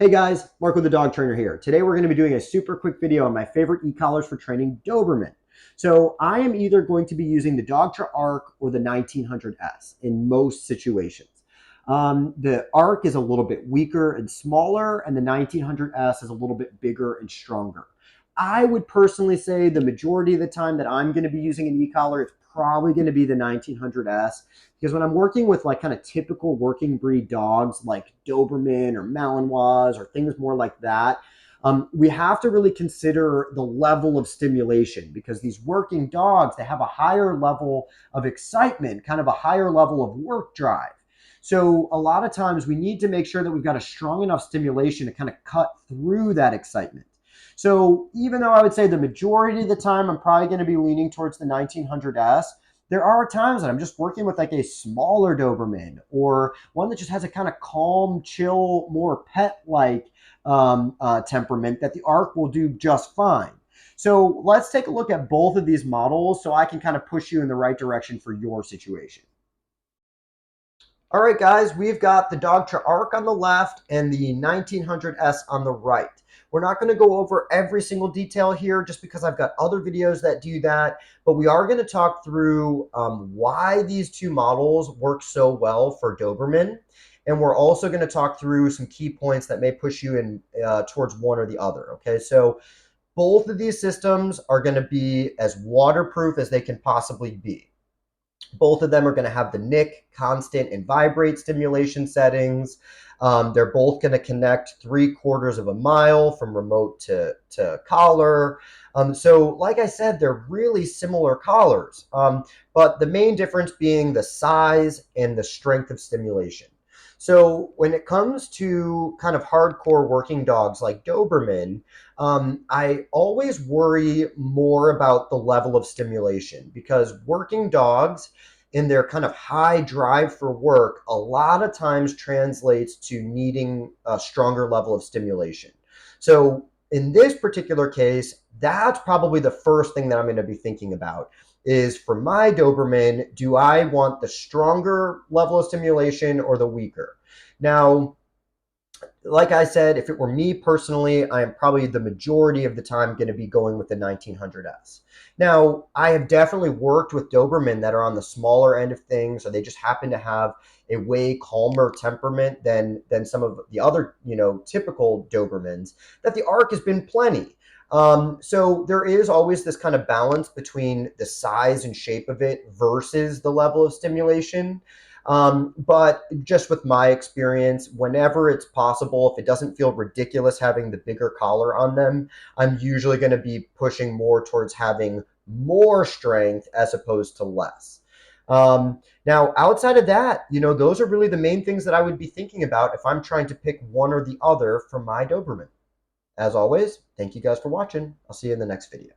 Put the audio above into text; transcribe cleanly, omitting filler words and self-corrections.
Hey guys, Mark with the Dog Trainer here. Today we're going to be doing a super quick video on my favorite e-collars for training Doberman. So I am either going to be using the Dogtra Arc or the 1900S in most situations. The Arc is a little bit weaker and smaller, and the 1900S is a little bit bigger and stronger. I would personally say the majority of the time that I'm going to be using an e-collar, it's probably going to be the 1900S, because when I'm working with like kind of typical working breed dogs like Doberman or Malinois or things more like that, we have to really consider the level of stimulation, because these working dogs, they have a higher level of excitement, kind of a higher level of work drive. So a lot of times we need to make sure that we've got a strong enough stimulation to kind of cut through that excitement. So even though I would say the majority of the time I'm probably going to be leaning towards the 1900S, there are times that I'm just working with like a smaller Doberman or one that just has a kind of calm, chill, more pet-like temperament, that the Arc will do just fine. So let's take a look at both of these models so I can kind of push you in the right direction for your situation. All right, guys, we've got the Dogtra Arc on the left and the 1900S on the right. We're not going to go over every single detail here just because I've got other videos that do that, but we are going to talk through why these two models work so well for Doberman. And we're also going to talk through some key points that may push you in towards one or the other. Okay, so both of these systems are going to be as waterproof as they can possibly be. Both of them are going to have the NIC, constant and vibrate stimulation settings. They're both going to connect 3/4 of a mile from remote to collar. So like I said, they're really similar collars, but the main difference being the size and the strength of stimulation. So when it comes to kind of hardcore working dogs like Doberman, I always worry more about the level of stimulation, because working dogs in their kind of high drive for work a lot of times translates to needing a stronger level of stimulation. So in this particular case, that's probably the first thing that I'm going to be thinking about is, for my Doberman, do I want the stronger level of stimulation or the weaker? Now, like I said, if it were me personally, I am probably the majority of the time going to be going with the 1900S. Now, I have definitely worked with Doberman that are on the smaller end of things, or they just happen to have a way calmer temperament than some of the other, typical Dobermans, that the Arc has been plenty. So there is always this kind of balance between the size and shape of it versus the level of stimulation. But just with my experience, whenever it's possible, if it doesn't feel ridiculous having the bigger collar on them, I'm usually going to be pushing more towards having more strength as opposed to less. Now, outside of that, those are really the main things that I would be thinking about if I'm trying to pick one or the other for my Doberman. As always, thank you guys for watching. I'll see you in the next video.